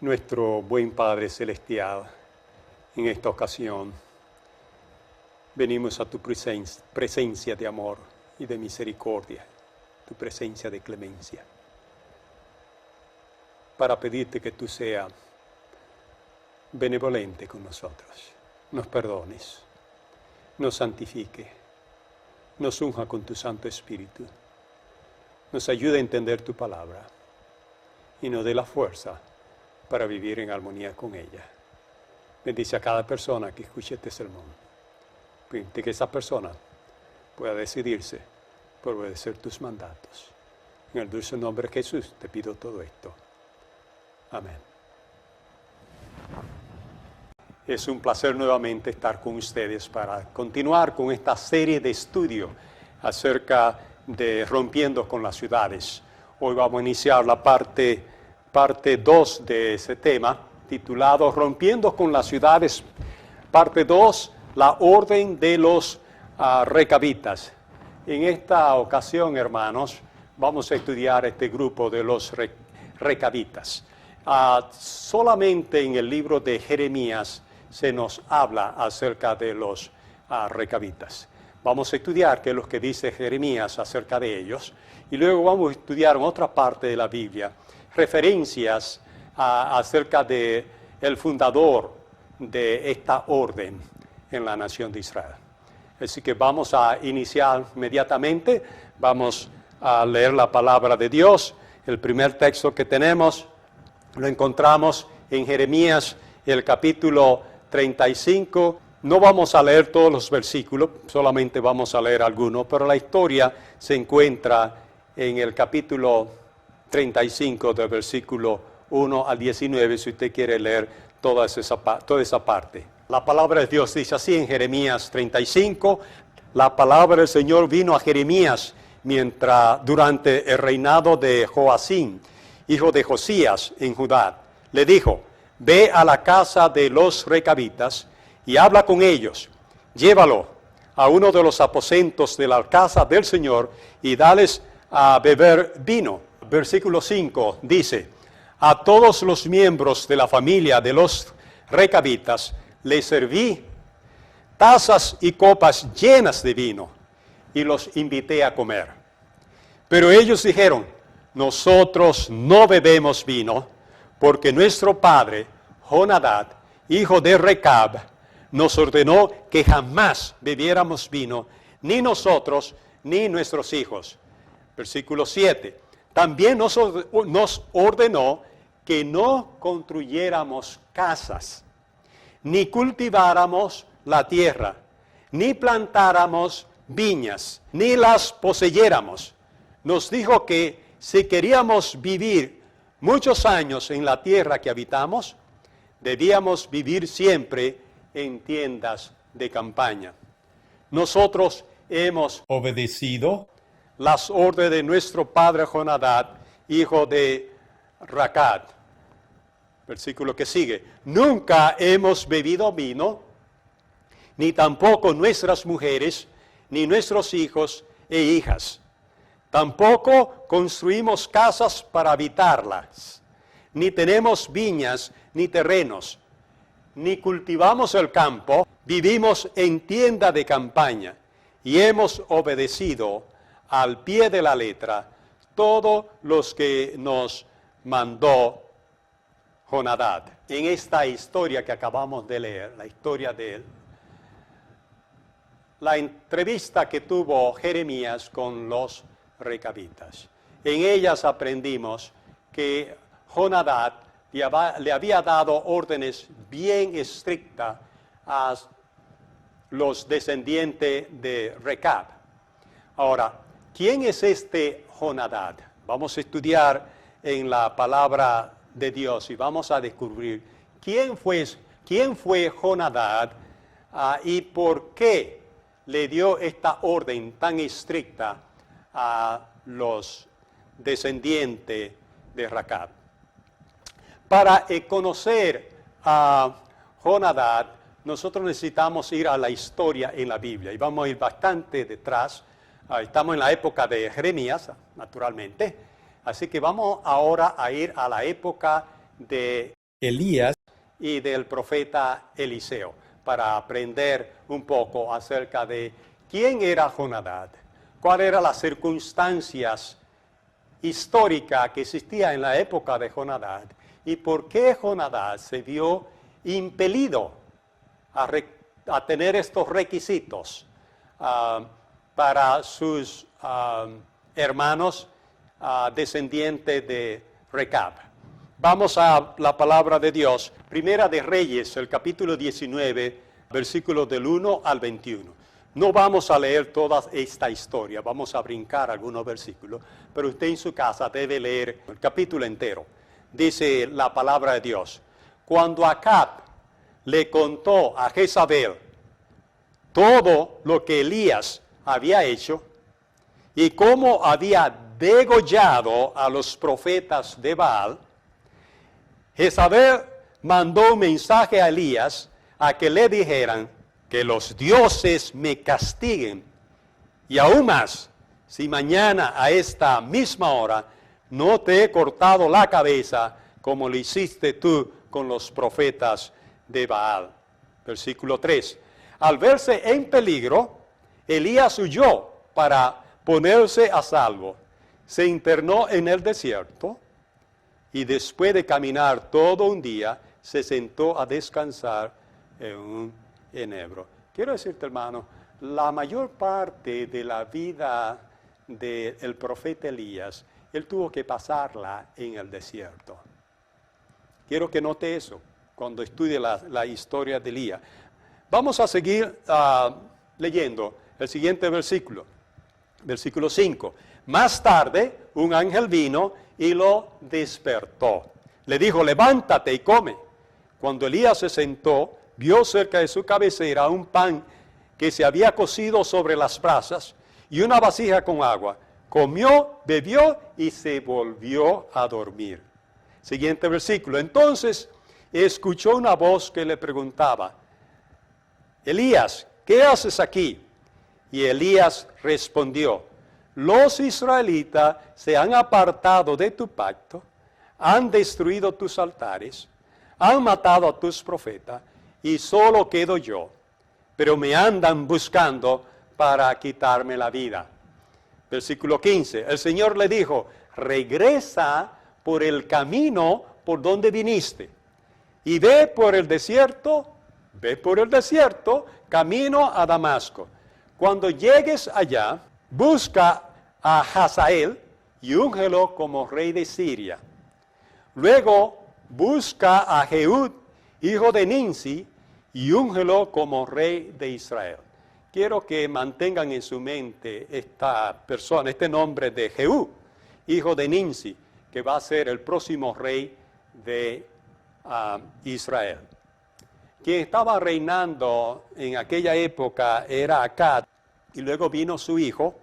Nuestro buen Padre Celestial, en esta ocasión venimos a tu presencia de amor y de misericordia, tu presencia de clemencia, para pedirte que tú seas benevolente con nosotros, nos perdones, nos santifique, nos unja con tu Santo Espíritu, nos ayude a entender tu palabra y nos dé la fuerza para vivir en armonía con ella. Bendice a cada persona que escuche este sermón. Permite que esa persona pueda decidirse por obedecer tus mandatos. En el dulce nombre de Jesús te pido todo esto. Amén. Es un placer nuevamente estar con ustedes para continuar con esta serie de estudio acerca de rompiendo con las ciudades. Hoy vamos a iniciar la parte 2 de ese tema, titulado Rompiendo con las ciudades, parte 2, la orden de los recabitas. En esta ocasión, hermanos, vamos a estudiar este grupo de los recabitas. Solamente en el libro de Jeremías se nos habla acerca de los recabitas. Vamos a estudiar qué es lo que dice Jeremías acerca de ellos, y luego vamos a estudiar en otra parte de la Biblia referencias acerca de el fundador de esta orden en la nación de Israel. Así que vamos a iniciar inmediatamente, vamos a leer la palabra de Dios. El primer texto que tenemos lo encontramos en Jeremías, el capítulo 35. No vamos a leer todos los versículos, solamente vamos a leer algunos, pero la historia se encuentra en el capítulo 35 del versículo 1 al 19, si usted quiere leer toda esa parte. La palabra de Dios dice así en Jeremías 35, la palabra del Señor vino a Jeremías durante el reinado de Joacim, hijo de Josías, en Judá. Le dijo, ve a la casa de los recabitas y habla con ellos. Llévalo a uno de los aposentos de la casa del Señor y dales a beber vino. Versículo 5 dice, a todos los miembros de la familia de los recabitas les serví tazas y copas llenas de vino y los invité a comer. Pero ellos dijeron, nosotros no bebemos vino porque nuestro padre, Jonadab, hijo de Recab, nos ordenó que jamás bebiéramos vino, ni nosotros ni nuestros hijos. Versículo 7. También nos ordenó que no construyéramos casas, ni cultiváramos la tierra, ni plantáramos viñas, ni las poseyéramos. Nos dijo que si queríamos vivir muchos años en la tierra que habitamos, debíamos vivir siempre en tiendas de campaña. Nosotros hemos obedecido las órdenes de nuestro padre Jonadab, hijo de Recab. Versículo que sigue. Nunca hemos bebido vino, ni tampoco nuestras mujeres, ni nuestros hijos e hijas. Tampoco construimos casas para habitarlas, ni tenemos viñas ni terrenos, ni cultivamos el campo, vivimos en tienda de campaña y hemos obedecido al pie de la letra todos los que nos mandó Jonadab. En esta historia que acabamos de leer, la historia de él, la entrevista que tuvo Jeremías con los recabitas. En ellas aprendimos que Jonadab le había dado órdenes bien estrictas a los descendientes de Recab. Ahora, ¿quién es este Jonadab? Vamos a estudiar en la palabra de Dios y vamos a descubrir quién fue Jonadab y por qué le dio esta orden tan estricta a los descendientes de Racab. Para conocer a Jonadab, nosotros necesitamos ir a la historia en la Biblia y vamos a ir bastante detrás. Estamos en la época de Jeremías, naturalmente, así que vamos ahora a ir a la época de Elías y del profeta Eliseo para aprender un poco acerca de quién era Jonadab, cuáles eran las circunstancias históricas que existían en la época de Jonadab y por qué Jonadab se vio impelido a tener estos requisitos para sus hermanos descendientes de Recab. Vamos a la palabra de Dios, Primera de Reyes, el capítulo 19, versículos del 1 al 21. No vamos a leer toda esta historia, vamos a brincar algunos versículos, pero usted en su casa debe leer el capítulo entero. Dice la palabra de Dios: cuando Acab le contó a Jezabel todo lo que Elías había hecho y cómo había degollado a los profetas de Baal, Jezabel mandó un mensaje a Elías a que le dijeran que los dioses me castiguen y aún más si mañana a esta misma hora no te he cortado la cabeza como lo hiciste tú con los profetas de Baal. Versículo 3. Al verse en peligro, Elías huyó para ponerse a salvo. Se internó en el desierto y después de caminar todo un día, se sentó a descansar en un enebro. Quiero decirte, hermano, la mayor parte de la vida del profeta Elías, él tuvo que pasarla en el desierto. Quiero que note eso cuando estudie la historia de Elías. Vamos a seguir leyendo el siguiente versículo, versículo 5. Más tarde, un ángel vino y lo despertó. Le dijo: levántate y come. Cuando Elías se sentó, vio cerca de su cabecera un pan que se había cocido sobre las brasas y una vasija con agua. Comió, bebió y se volvió a dormir. Siguiente versículo. Entonces escuchó una voz que le preguntaba: Elías, ¿qué haces aquí? Y Elías respondió: los israelitas se han apartado de tu pacto, han destruido tus altares, han matado a tus profetas, y solo quedo yo, pero me andan buscando para quitarme la vida. Versículo 15, el Señor le dijo: regresa por el camino por donde viniste, y ve por el desierto, camino a Damasco. Cuando llegues allá, busca a Hazael y úngelo como rey de Siria. Luego busca a Jehud, hijo de Ninsi, y úngelo como rey de Israel. Quiero que mantengan en su mente esta persona, este nombre de Jehud, hijo de Ninsi, que va a ser el próximo rey de Israel. Quien estaba reinando en aquella época era Acab, y luego vino su hijo,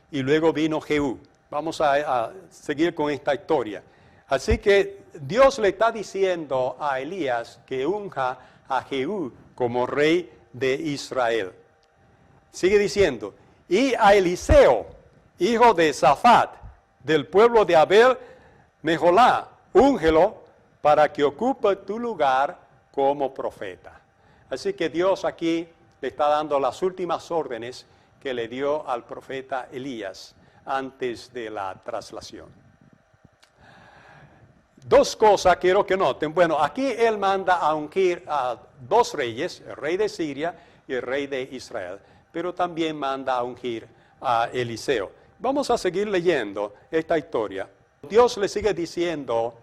y luego vino Jehú. Vamos a seguir con esta historia. Así que Dios le está diciendo a Elías que unja a Jehú como rey de Israel. Sigue diciendo: y a Eliseo, hijo de Safat, del pueblo de Abel Mejolá, úngelo para que ocupe tu lugar como profeta. Así que Dios aquí le está dando las últimas órdenes que le dio al profeta Elías antes de la traslación. Dos cosas quiero que noten. Bueno, aquí él manda a ungir a dos reyes, el rey de Siria y el rey de Israel, pero también manda a ungir a Eliseo. Vamos a seguir leyendo esta historia. Dios le sigue diciendo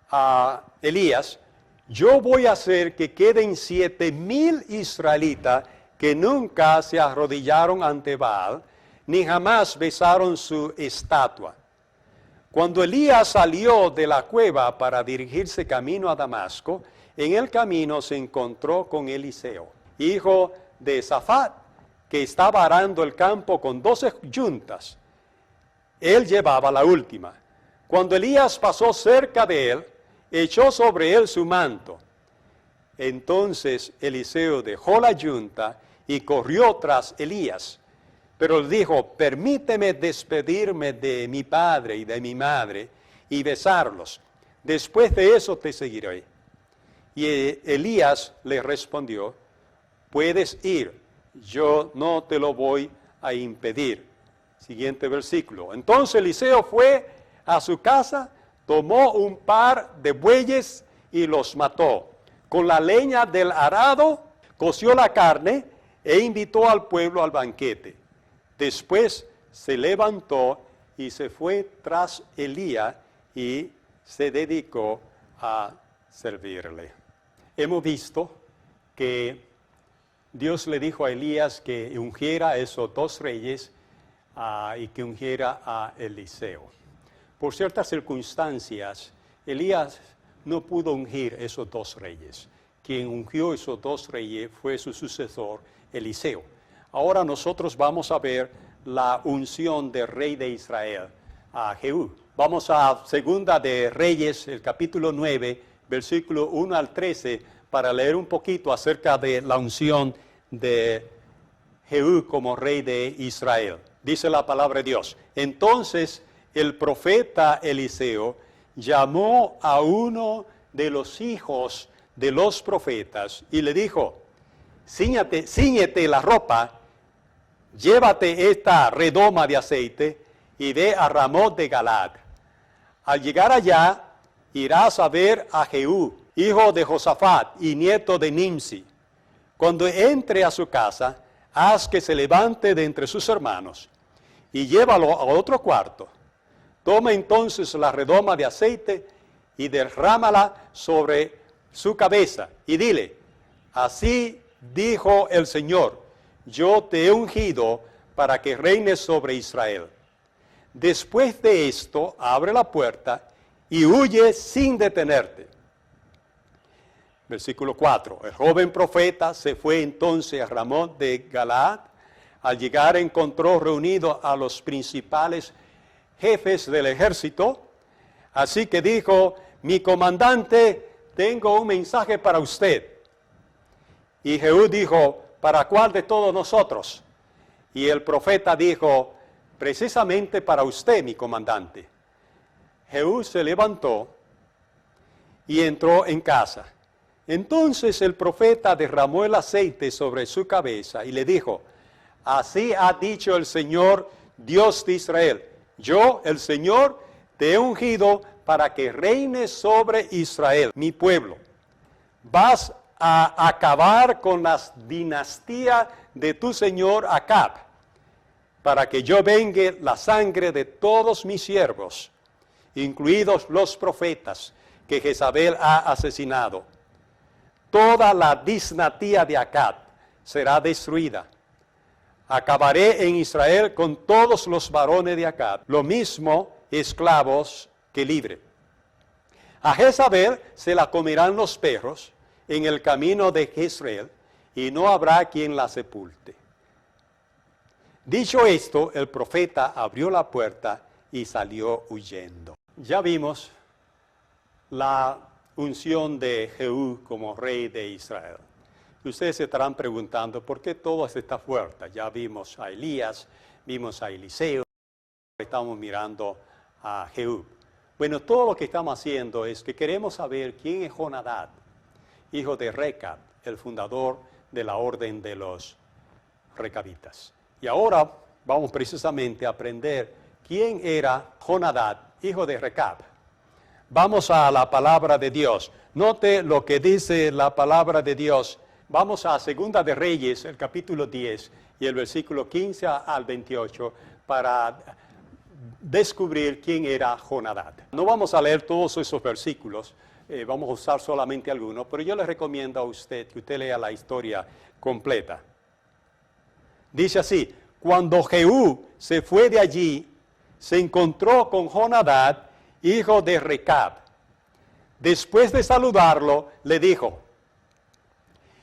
a Elías: yo voy a hacer que queden 7,000 israelitas que nunca se arrodillaron ante Baal, ni jamás besaron su estatua. Cuando Elías salió de la cueva para dirigirse camino a Damasco, en el camino se encontró con Eliseo, hijo de Safat, que estaba arando el campo con 12 yuntas. Él llevaba la última. Cuando Elías pasó cerca de él, echó sobre él su manto. Entonces Eliseo dejó la yunta y corrió tras Elías. Pero le dijo, permíteme despedirme de mi padre y de mi madre y besarlos. Después de eso te seguiré. Y Elías le respondió, puedes ir, yo no te lo voy a impedir. Siguiente versículo. Entonces Eliseo fue a su casa, tomó un par de bueyes y los mató. Con la leña del arado coció la carne e invitó al pueblo al banquete. Después se levantó y se fue tras Elías y se dedicó a servirle. Hemos visto que Dios le dijo a Elías que ungiera a esos 2 reyes y que ungiera a Eliseo. Por ciertas circunstancias, Elías no pudo ungir esos 2 reyes. Quien ungió esos 2 reyes fue su sucesor, Eliseo. Ahora nosotros vamos a ver la unción del rey de Israel, a Jehú. Vamos a Segunda de Reyes, el capítulo 9, versículo 1 al 13, para leer un poquito acerca de la unción de Jehú como rey de Israel. Dice la palabra de Dios. Entonces el profeta Eliseo llamó a uno de los hijos de los profetas y le dijo, cíñete la ropa, llévate esta redoma de aceite y ve a Ramot de Galaad. Al llegar allá, irás a ver a Jehú, hijo de Josafat y nieto de Nimsi. Cuando entre a su casa, haz que se levante de entre sus hermanos y llévalo a otro cuarto. Toma entonces la redoma de aceite y derrámala sobre su cabeza y dile, así dijo el Señor, yo te he ungido para que reines sobre Israel. Después de esto, abre la puerta y huye sin detenerte. Versículo 4. El joven profeta se fue entonces a Ramot de Galaad. Al llegar encontró reunidos a los principales jefes del ejército. Así que dijo, mi comandante, tengo un mensaje para usted. Y Jehú dijo, ¿para cuál de todos nosotros? Y el profeta dijo, precisamente para usted, mi comandante. Jehú se levantó y entró en casa. Entonces el profeta derramó el aceite sobre su cabeza y le dijo, así ha dicho el Señor, Dios de Israel, yo, el Señor, te he ungido para que reines sobre Israel, mi pueblo. Vas a acabar con la dinastía de tu señor Acab, para que yo vengue la sangre de todos mis siervos, incluidos los profetas que Jezabel ha asesinado. Toda la dinastía de Acab será destruida. Acabaré en Israel con todos los varones de Acab, lo mismo esclavos que libres. A Jezabel se la comerán los perros en el camino de Jezreel, y no habrá quien la sepulte. Dicho esto, el profeta abrió la puerta y salió huyendo. Ya vimos la unción de Jehú como rey de Israel. Ustedes se estarán preguntando, ¿por qué todo está fuerte? Ya vimos a Elías, vimos a Eliseo, estamos mirando a Jehú. Bueno, todo lo que estamos haciendo es que queremos saber quién es Jonadab, hijo de Recab, el fundador de la orden de los recabitas. Y ahora vamos precisamente a aprender quién era Jonadab, hijo de Recab. Vamos a la palabra de Dios. Note lo que dice la palabra de Dios. Vamos a Segunda de Reyes, el capítulo 10 y el versículo 15 al 28 para descubrir quién era Jonadab. No vamos a leer todos esos versículos, vamos a usar solamente algunos, pero yo le recomiendo a usted que usted lea la historia completa. Dice así, cuando Jehú se fue de allí, se encontró con Jonadab, hijo de Recab. Después de saludarlo, le dijo: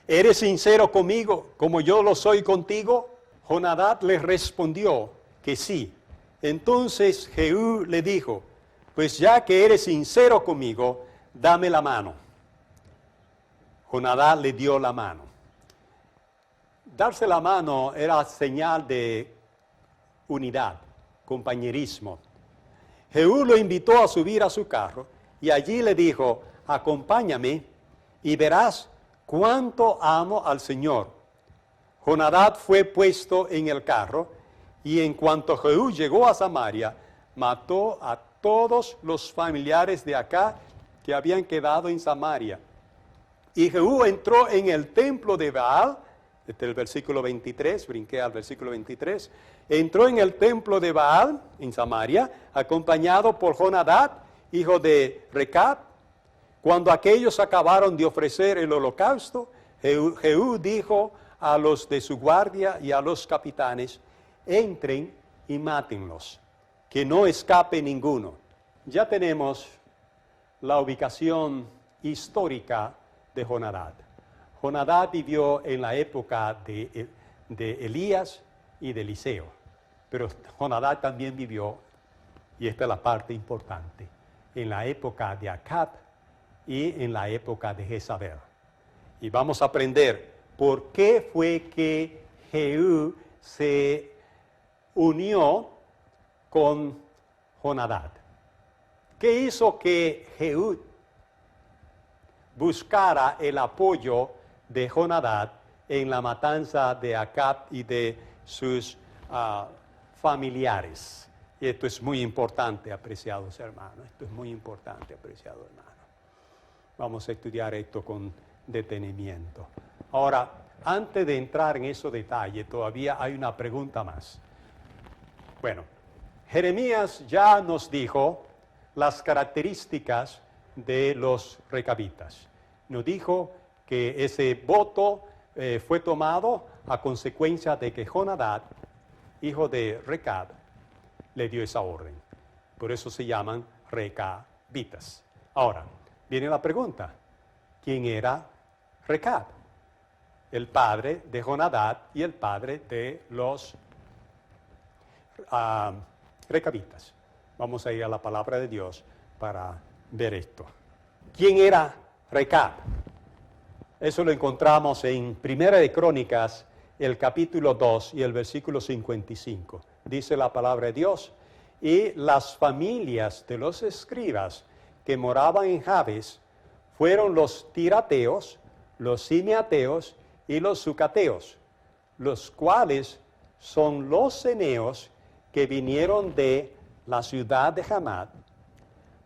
¿eres sincero conmigo como yo lo soy contigo? Jonadab le respondió que sí. Entonces Jehú le dijo: pues ya que eres sincero conmigo, dame la mano. Jonadab le dio la mano. Darse la mano era señal de unidad, compañerismo. Jehú lo invitó a subir a su carro y allí le dijo: acompáñame y verás cuánto amo al Señor. Jonadab fue puesto en el carro y en cuanto Jehú llegó a Samaria, mató a todos los familiares de Acab que habían quedado en Samaria. Y Jehú entró en el templo de Baal, desde el versículo 23, brinqué al versículo 23, entró en el templo de Baal, en Samaria, acompañado por Jonadab, hijo de Recab. Cuando aquellos acabaron de ofrecer el holocausto, Jehú dijo a los de su guardia y a los capitanes: entren y mátenlos, que no escape ninguno. Ya tenemos la ubicación histórica de Jonadab. Jonadab vivió en la época de Elías y de Eliseo, pero Jonadab también vivió, y esta es la parte importante, en la época de Acab y en la época de Jezabel. Y vamos a aprender por qué fue que Jehú se unió con Jonadab. ¿Qué hizo que Jehú buscara el apoyo de Jonadab en la matanza de Acab y de sus familiares? Y esto es muy importante, apreciados hermanos. Esto es muy importante, apreciados hermanos. Vamos a estudiar esto con detenimiento. Ahora, antes de entrar en esos detalles, todavía hay una pregunta más. Bueno, Jeremías ya nos dijo las características de los recabitas. Nos dijo que ese voto fue tomado a consecuencia de que Jonadab, hijo de Recab, le dio esa orden. Por eso se llaman recabitas. Ahora, viene la pregunta: ¿quién era Recab? El padre de Jonadab y el padre de los recabitas. Vamos a ir a la palabra de Dios para ver esto. ¿Quién era Recab? Eso lo encontramos en Primera de Crónicas, el capítulo 2 y el versículo 55. Dice la palabra de Dios: y las familias de los escribas que moraban en Jabes fueron los tirateos, los simeateos y los sucateos, los cuales son los ceneos que vinieron de la ciudad de Hamad,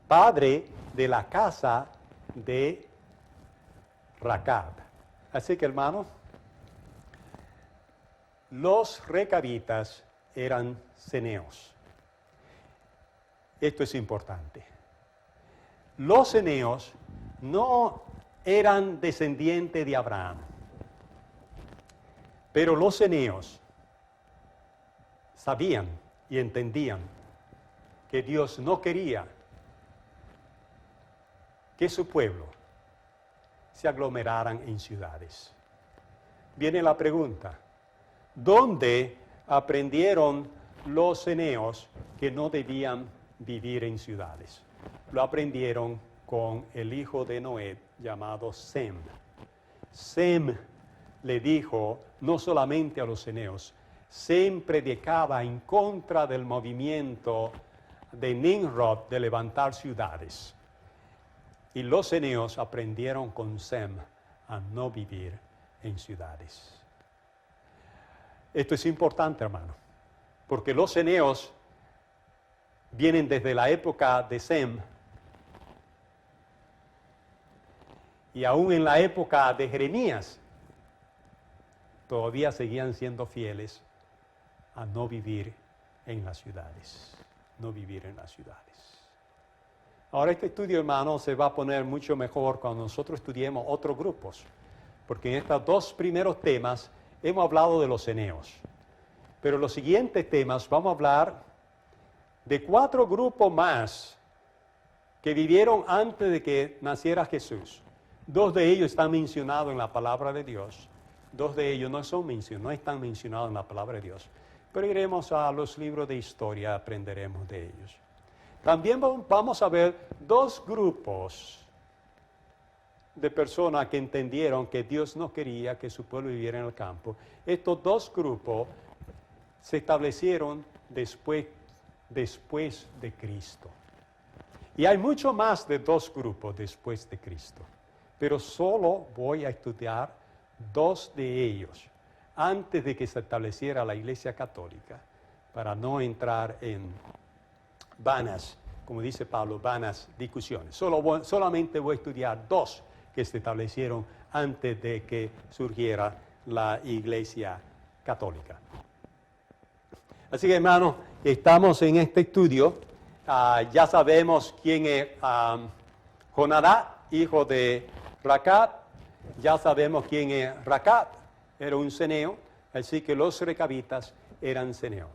padre de la casa de Recab. Así que, hermano, los recabitas eran ceneos. Esto es importante. Los ceneos no eran descendientes de Abraham, pero los ceneos sabían y entendían que Dios no quería que su pueblo se aglomeraran en ciudades. Viene la pregunta: ¿dónde aprendieron los ceneos que no debían vivir en ciudades? Lo aprendieron con el hijo de Noé llamado Sem. Sem le dijo no solamente a los ceneos, Sem predicaba en contra del movimiento de Nimrod de levantar ciudades. Y los ceneos aprendieron con Sem a no vivir en ciudades. Esto es importante, hermano, porque los ceneos vienen desde la época de Sem, y aún en la época de Jeremías todavía seguían siendo fieles a no vivir en las ciudades. No vivir en las ciudades. Ahora este estudio, hermano, se va a poner mucho mejor cuando nosotros estudiemos otros grupos, porque en estos dos primeros temas hemos hablado de los ceneos, pero los siguientes temas vamos a hablar de 4 grupos más que vivieron antes de que naciera Jesús. 2 de ellos están mencionados en la palabra de Dios. 2 de ellos no están mencionados en la palabra de Dios. Pero iremos a los libros de historia, aprenderemos de ellos. También vamos a ver 2 grupos de personas que entendieron que Dios no quería que su pueblo viviera en el campo. Estos 2 grupos se establecieron después de Cristo. Y hay mucho más de 2 grupos después de Cristo. Pero solo voy a estudiar 2 de ellos antes de que se estableciera la Iglesia Católica, para no entrar en vanas, como dice Pablo, vanas discusiones. Solamente voy a estudiar 2 que se establecieron antes de que surgiera la Iglesia Católica. Así que, hermanos, estamos en este estudio. Ya sabemos quién es Jonadab, hijo de Racab. Ya sabemos quién es Racab, era un ceneo, así que los recabitas eran ceneo.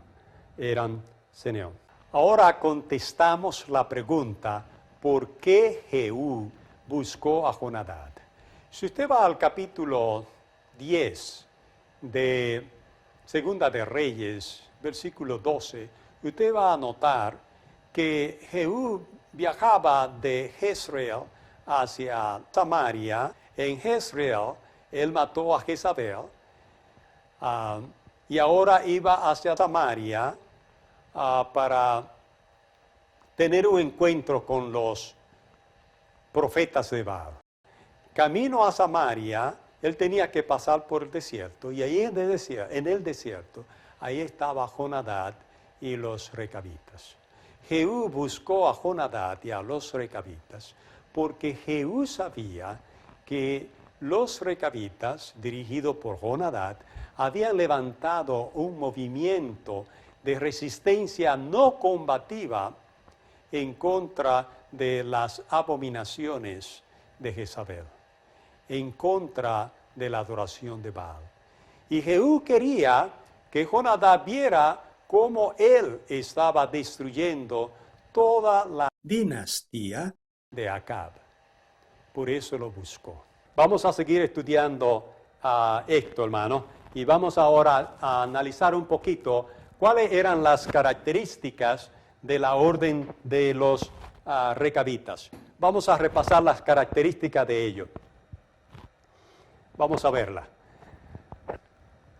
Ahora contestamos la pregunta, ¿por qué Jehú buscó a Jonadab? Si usted va al capítulo 10 de Segunda de Reyes, versículo 12, usted va a notar que Jehú viajaba de Jezreel hacia Samaria. En Jezreel, él mató a Jezabel, y ahora iba hacia Samaria para tener un encuentro con los profetas de Baal. Camino a Samaria, él tenía que pasar por el desierto, y ahí en el desierto, ahí estaba Jonadab y los recabitas. Jehú buscó a Jonadab y a los recabitas, porque Jehú sabía que los recabitas, dirigidos por Jonadab, habían levantado un movimiento de resistencia no combativa en contra de las abominaciones de Jezabel, en contra de la adoración de Baal. Y Jehú quería que Jonadab viera cómo él estaba destruyendo toda la dinastía de Acab. Por eso lo buscó. Vamos a seguir estudiando esto, hermano, y vamos ahora a analizar un poquito cuáles eran las características de la orden de los recabitas. Vamos a repasar las características de ellos. Vamos a verla.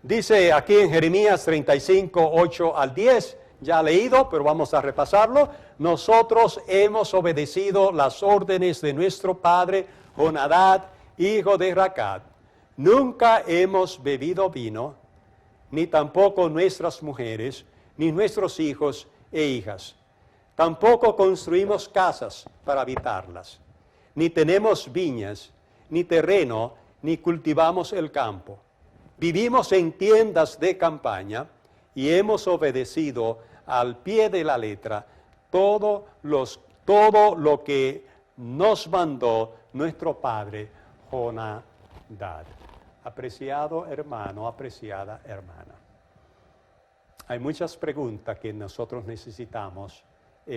Dice aquí en Jeremías 35, 8 al 10, ya leído, pero vamos a repasarlo. Nosotros hemos obedecido las órdenes de nuestro padre Jonadab, hijo de Racab. Nunca hemos bebido vino, ni tampoco nuestras mujeres, ni nuestros hijos e hijas. Tampoco construimos casas para habitarlas, ni tenemos viñas, ni terreno, ni cultivamos el campo. Vivimos en tiendas de campaña y hemos obedecido al pie de la letra todo lo que nos mandó nuestro padre Jonadab. Apreciado hermano, apreciada hermana. Hay muchas preguntas que nosotros necesitamos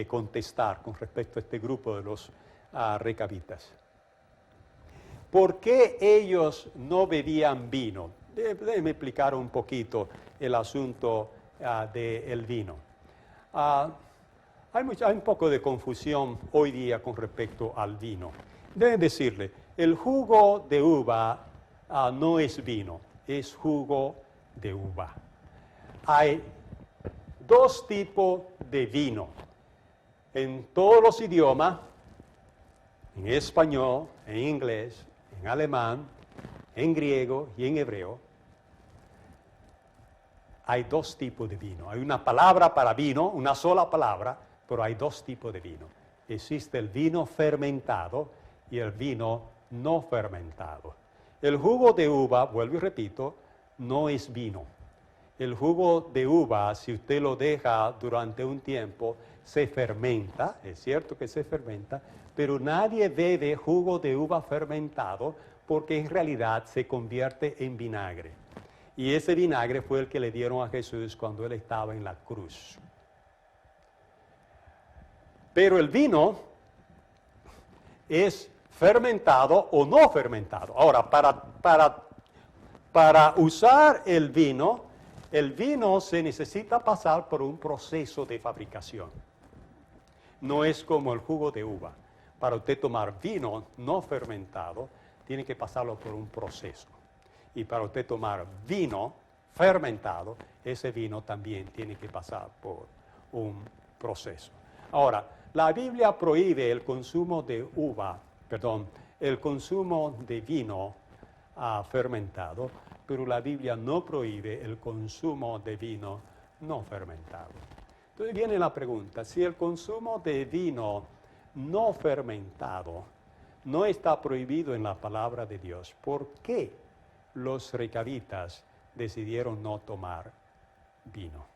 contestar con respecto a este grupo de los recabitas. ¿Por qué ellos no bebían vino? Déjenme explicar un poquito el asunto del vino. Hay un poco de confusión hoy día con respecto al vino. Deben decirle, el jugo de uva no es vino, es jugo de uva. Hay 2 tipos de vino. En todos los idiomas, en español, en inglés, en alemán, en griego y en hebreo, hay 2 tipos de vino. Hay una palabra para vino, una sola palabra, pero hay 2 tipos de vino. Existe el vino fermentado y el vino no fermentado. El jugo de uva, vuelvo y repito, no es vino. El jugo de uva, si usted lo deja durante un tiempo, se fermenta, es cierto que se fermenta, pero nadie bebe jugo de uva fermentado porque en realidad se convierte en vinagre. Y ese vinagre fue el que le dieron a Jesús cuando él estaba en la cruz. Pero el vino es fermentado o no fermentado. Ahora, para usar el vino se necesita pasar por un proceso de fabricación. No es como el jugo de uva. Para usted tomar vino no fermentado, tiene que pasarlo por un proceso. Y para usted tomar vino fermentado, ese vino también tiene que pasar por un proceso. Ahora, la Biblia prohíbe el consumo de el consumo de vino fermentado, pero la Biblia no prohíbe el consumo de vino no fermentado. Entonces viene la pregunta, si el consumo de vino no fermentado no está prohibido en la palabra de Dios, ¿por qué los recabitas decidieron no tomar vino?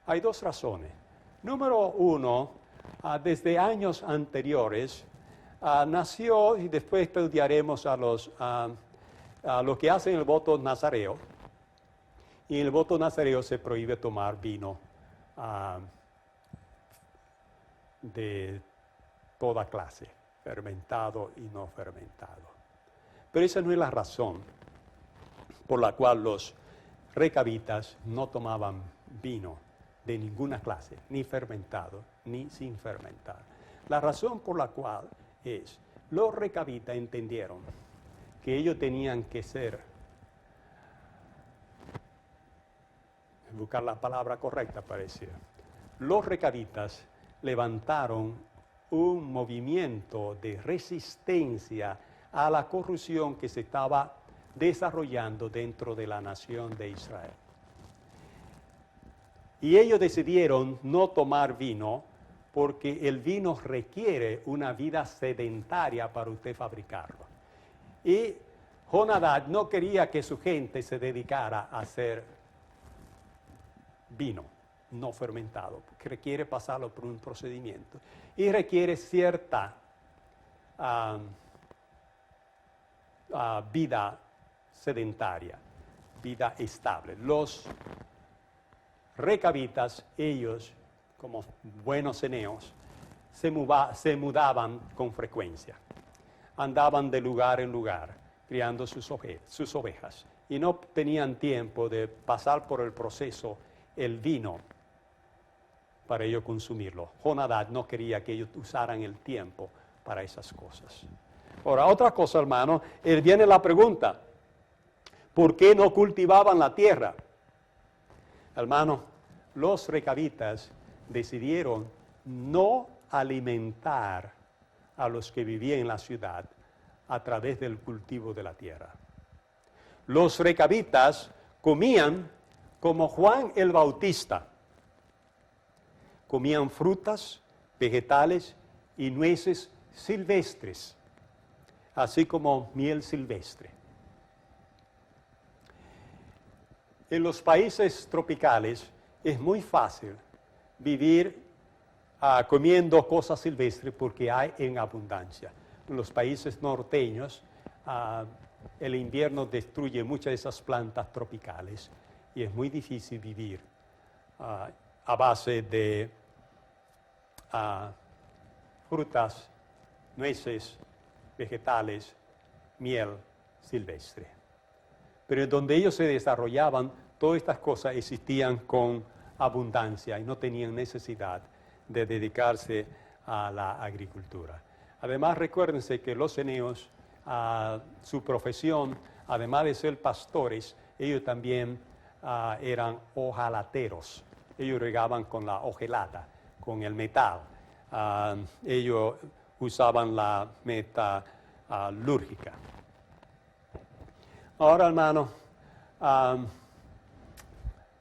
Hay dos razones. Número uno, desde años anteriores nació, y después estudiaremos a los que hacen el voto nazareo, y en el voto nazareo se prohíbe tomar vino de toda clase, fermentado y no fermentado. Pero esa no es la razón por la cual los recabitas no tomaban vino de ninguna clase, ni fermentado, ni sin fermentar. La razón por la cual es, los recabitas entendieron que ellos tenían que buscar la palabra correcta para decir, los recabitas levantaron un movimiento de resistencia a la corrupción que se estaba desarrollando dentro de la nación de Israel. Y ellos decidieron no tomar vino porque el vino requiere una vida sedentaria para usted fabricarlo. Y Jonadab no quería que su gente se dedicara a hacer vino no fermentado, porque requiere pasarlo por un procedimiento y requiere cierta vida sedentaria, vida estable. Los recabitas, ellos, como buenos ceneos, se mudaban con frecuencia. Andaban de lugar en lugar, criando sus ovejas, y no tenían tiempo de pasar por el proceso, el vino, para ellos consumirlo. Jonadab no quería que ellos usaran el tiempo para esas cosas. Ahora, otra cosa, hermano, viene la pregunta, ¿por qué no cultivaban la tierra? Hermano, los recabitas decidieron no alimentar a los que vivían en la ciudad a través del cultivo de la tierra. Los recabitas comían como Juan el Bautista. Comían frutas, vegetales y nueces silvestres, así como miel silvestre. En los países tropicales es muy fácil vivir comiendo cosas silvestres porque hay en abundancia. En los países norteños el invierno destruye muchas de esas plantas tropicales y es muy difícil vivir a base de frutas, nueces, vegetales, miel silvestre. Pero donde ellos se desarrollaban, todas estas cosas existían con abundancia y no tenían necesidad de dedicarse a la agricultura. Además, recuérdense que los ceneos, su profesión, además de ser pastores, ellos también eran hojalateros. Ellos regaban con la hojalata, con el metal. Ellos usaban la metalúrgica. Ahora, hermano,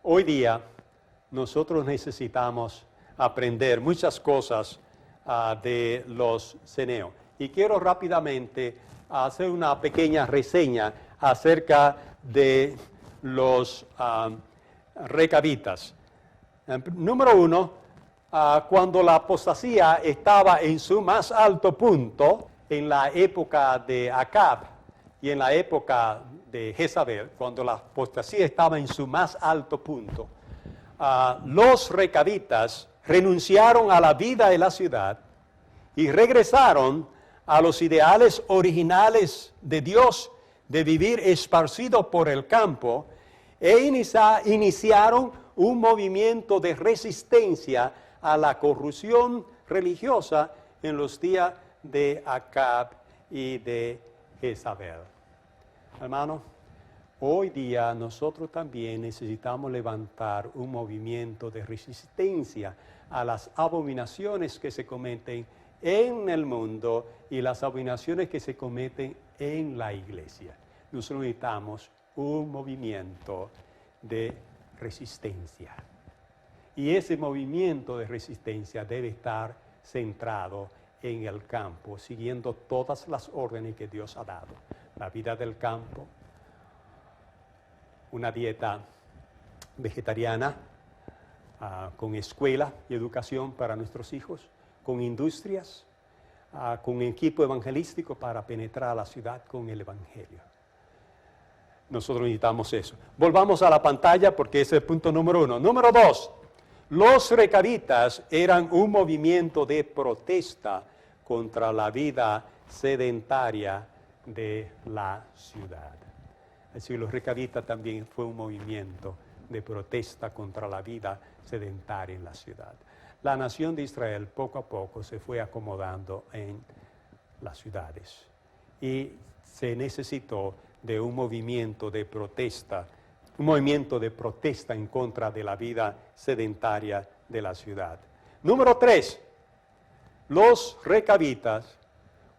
hoy día nosotros necesitamos aprender muchas cosas de los ceneos. Y quiero rápidamente hacer una pequeña reseña acerca de los recabitas. Número uno, cuando la apostasía estaba en su más alto punto, en la época de Acab y en la época de Jezabel, cuando la apostasía estaba en su más alto punto, los recabitas renunciaron a la vida de la ciudad y regresaron a los ideales originales de Dios de vivir esparcidos por el campo e iniciaron un movimiento de resistencia a la corrupción religiosa en los días de Acab y de Jezabel. Hermano, hoy día nosotros también necesitamos levantar un movimiento de resistencia a las abominaciones que se cometen en el mundo y las abominaciones que se cometen en la iglesia. Nosotros necesitamos un movimiento de resistencia. Y ese movimiento de resistencia debe estar centrado en el campo, siguiendo todas las órdenes que Dios ha dado. La vida del campo, una dieta vegetariana, con escuela y educación para nuestros hijos, con industrias, con equipo evangelístico para penetrar a la ciudad con el evangelio. Nosotros necesitamos eso. Volvamos a la pantalla porque ese es el punto número 1. Número 2, los recabitas eran un movimiento de protesta contra la vida sedentaria de la ciudad. Así que los recabitas también fue un movimiento de protesta contra la vida sedentaria en la ciudad. La nación de Israel poco a poco se fue acomodando en las ciudades y se necesitó de un movimiento de protesta en contra de la vida sedentaria de la ciudad. Número 3, los recabitas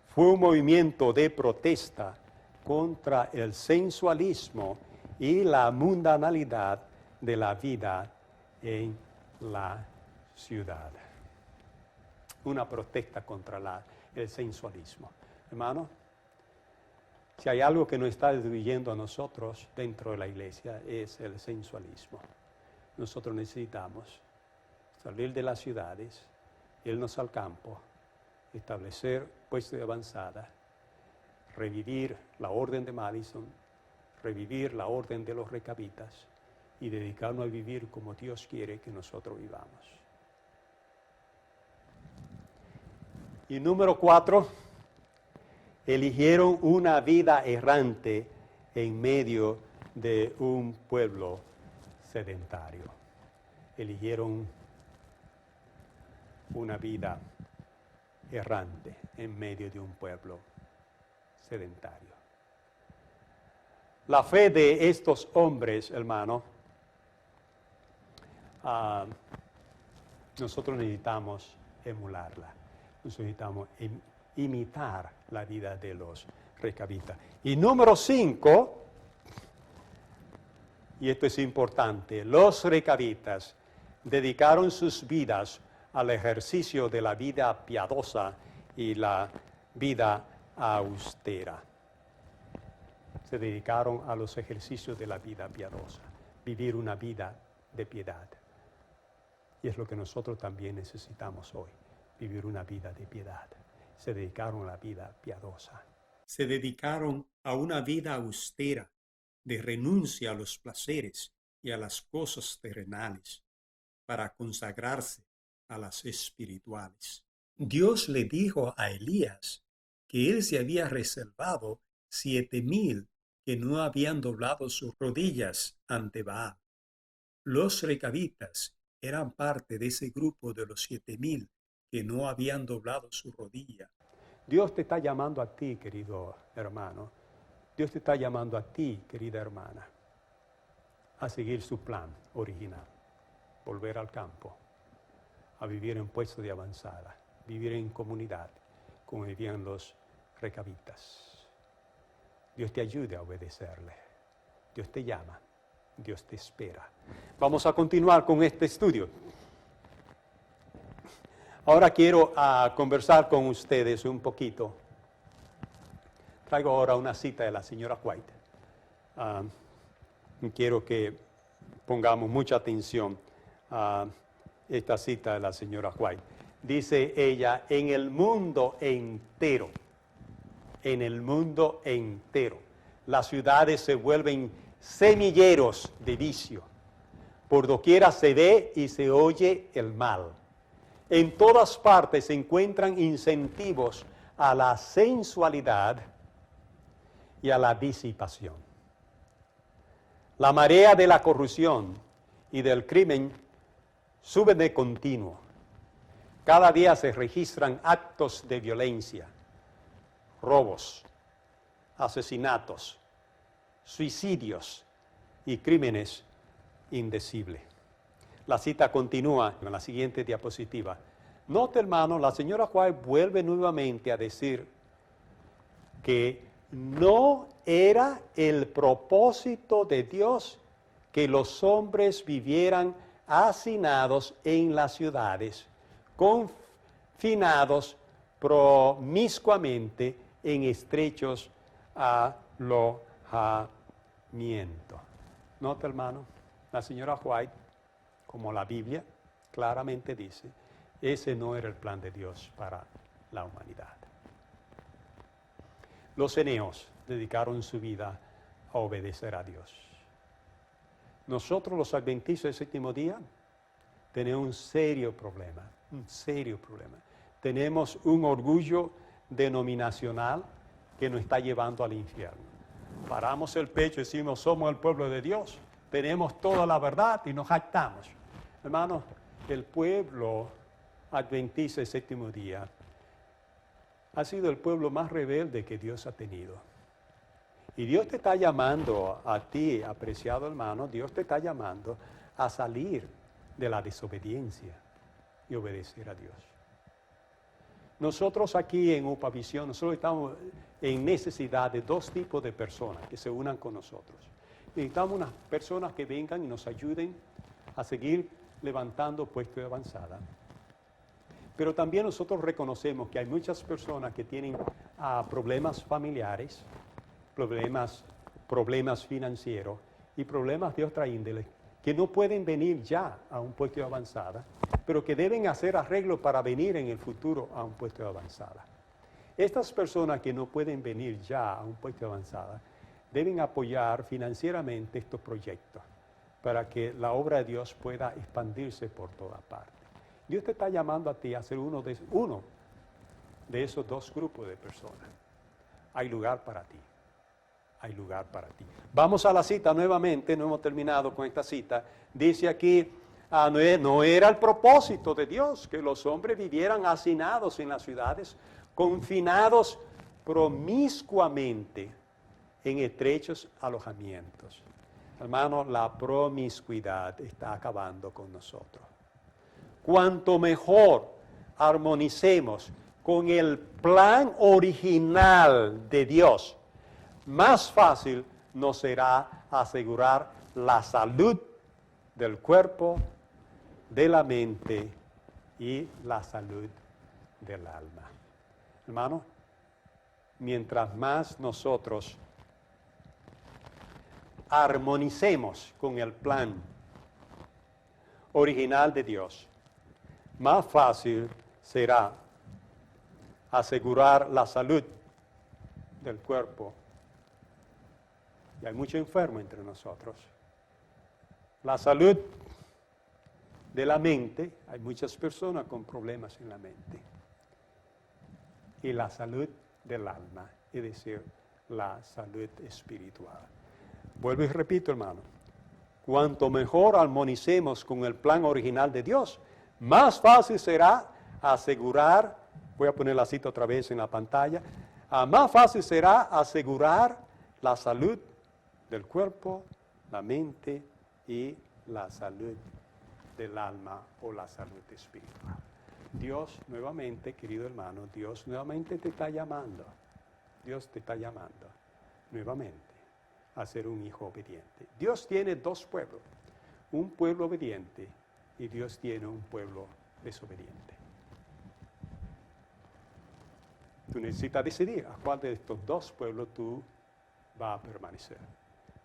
fue un movimiento de protesta contra el sensualismo y la mundanalidad de la vida en la ciudad. Una protesta contra el sensualismo. Hermano, si hay algo que nos está destruyendo a nosotros dentro de la iglesia es el sensualismo. Nosotros necesitamos salir de las ciudades, irnos al campo, establecer puestos de avanzada, revivir la orden de Madison, revivir la orden de los recabitas y dedicarnos a vivir como Dios quiere que nosotros vivamos. Y número 4, eligieron una vida errante en medio de un pueblo sedentario. Eligieron una vida errante en medio de un pueblo sedentario. La fe de estos hombres, hermano, nosotros necesitamos emularla. Nosotros necesitamos imitar la vida de los recabitas. Y número 5, y esto es importante, los recabitas dedicaron sus vidas al ejercicio de la vida piadosa y la vida austera. Se dedicaron a los ejercicios de la vida piadosa, vivir una vida de piedad. Y es lo que nosotros también necesitamos hoy, vivir una vida de piedad. Se dedicaron a la vida piadosa. Se dedicaron a una vida austera, de renuncia a los placeres y a las cosas terrenales, para consagrarse a las espirituales. Dios le dijo a Elías que él se había reservado 7,000 que no habían doblado sus rodillas ante Baal. Los recabitas eran parte de ese grupo de los 7,000 que no habían doblado su rodilla. Dios te está llamando a ti, querido hermano. Dios te está llamando a ti, querida hermana, a seguir su plan original. Volver al campo, a vivir en puestos de avanzada, vivir en comunidad, como vivían los recabitas. Dios te ayude a obedecerle. Dios te llama, Dios te espera. Vamos a continuar con este estudio. Ahora quiero conversar con ustedes un poquito. Traigo ahora una cita de la señora White. Quiero que pongamos mucha atención a esta cita de la señora White. Dice ella, en el mundo entero, las ciudades se vuelven semilleros de vicio. Por doquiera se ve y se oye el mal. En todas partes se encuentran incentivos a la sensualidad y a la disipación. La marea de la corrupción y del crimen sube de continuo. Cada día se registran actos de violencia, robos, asesinatos, suicidios y crímenes indecibles. La cita continúa en la siguiente diapositiva. Note, hermano, la señora White vuelve nuevamente a decir que no era el propósito de Dios que los hombres vivieran hacinados en las ciudades, confinados promiscuamente en estrechos alojamientos. Nota, hermano, la señora White, como la Biblia claramente dice, ese no era el plan de Dios para la humanidad. Los eneos dedicaron su vida a obedecer a Dios. Nosotros, los adventistas del séptimo día, tenemos un serio problema. Tenemos un orgullo denominacional que nos está llevando al infierno. Paramos el pecho y decimos, somos el pueblo de Dios, tenemos toda la verdad y nos jactamos. Hermanos, el pueblo adventista del séptimo día ha sido el pueblo más rebelde que Dios ha tenido. Y Dios te está llamando a ti, apreciado hermano, Dios te está llamando a salir de la desobediencia y obedecer a Dios. Nosotros aquí en Upavisión, nosotros estamos en necesidad de dos tipos de personas que se unan con nosotros. Necesitamos unas personas que vengan y nos ayuden a seguir levantando puestos de avanzada. Pero también nosotros reconocemos que hay muchas personas que tienen problemas familiares, problemas financieros y problemas de otra índole, que no pueden venir ya a un puesto de avanzada, pero que deben hacer arreglos para venir en el futuro a un puesto de avanzada. Estas personas que no pueden venir ya a un puesto de avanzada deben apoyar financieramente estos proyectos para que la obra de Dios pueda expandirse por toda parte. Dios te está llamando a ti a ser uno de esos dos grupos de personas. Hay lugar para ti. Hay lugar para ti. Vamos a la cita nuevamente, no hemos terminado con esta cita. Dice aquí, no era el propósito de Dios que los hombres vivieran hacinados en las ciudades, confinados promiscuamente en estrechos alojamientos. Hermano, la promiscuidad está acabando con nosotros. Cuanto mejor armonicemos con el plan original de Dios, más fácil nos será asegurar la salud del cuerpo, de la mente y la salud del alma. Hermano, mientras más nosotros armonicemos con el plan original de Dios, más fácil será asegurar la salud del cuerpo. Y hay mucho enfermo entre nosotros. La salud de la mente, hay muchas personas con problemas en la mente. Y la salud del alma, es decir, la salud espiritual. Vuelvo y repito, hermano. Cuanto mejor armonicemos con el plan original de Dios, más fácil será asegurar, voy a poner la cita otra vez en la pantalla, más fácil será asegurar la salud del cuerpo, la mente y la salud del alma o la salud espiritual. Dios nuevamente, querido hermano, Dios nuevamente te está llamando. Dios te está llamando nuevamente a ser un hijo obediente. Dios tiene dos pueblos, un pueblo obediente y Dios tiene un pueblo desobediente. Tú necesitas decidir a cuál de estos dos pueblos tú vas a permanecer.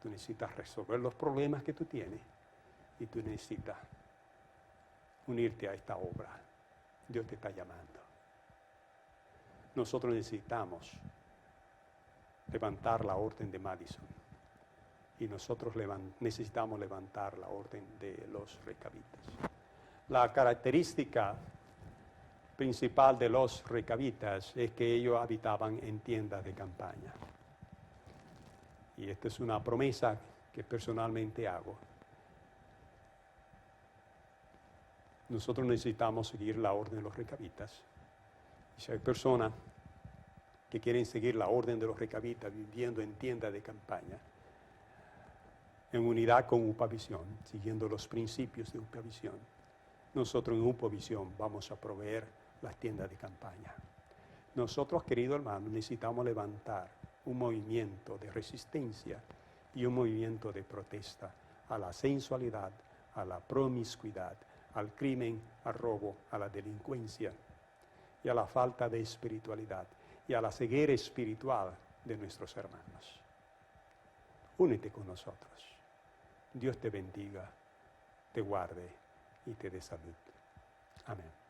Tú necesitas resolver los problemas que tú tienes y tú necesitas unirte a esta obra. Dios te está llamando. Nosotros necesitamos levantar la orden de Madison y nosotros necesitamos levantar la orden de los recabitas. La característica principal de los recabitas es que ellos habitaban en tiendas de campaña. Y esta es una promesa que personalmente hago. Nosotros necesitamos seguir la orden de los recabitas. Y si hay personas que quieren seguir la orden de los recabitas viviendo en tiendas de campaña, en unidad con UPAVisión, siguiendo los principios de UPAVisión, nosotros en UPAVisión vamos a proveer las tiendas de campaña. Nosotros, queridos hermanos, necesitamos levantar un movimiento de resistencia y un movimiento de protesta a la sensualidad, a la promiscuidad, al crimen, al robo, a la delincuencia y a la falta de espiritualidad y a la ceguera espiritual de nuestros hermanos. Únete con nosotros. Dios te bendiga, te guarde y te dé salud. Amén.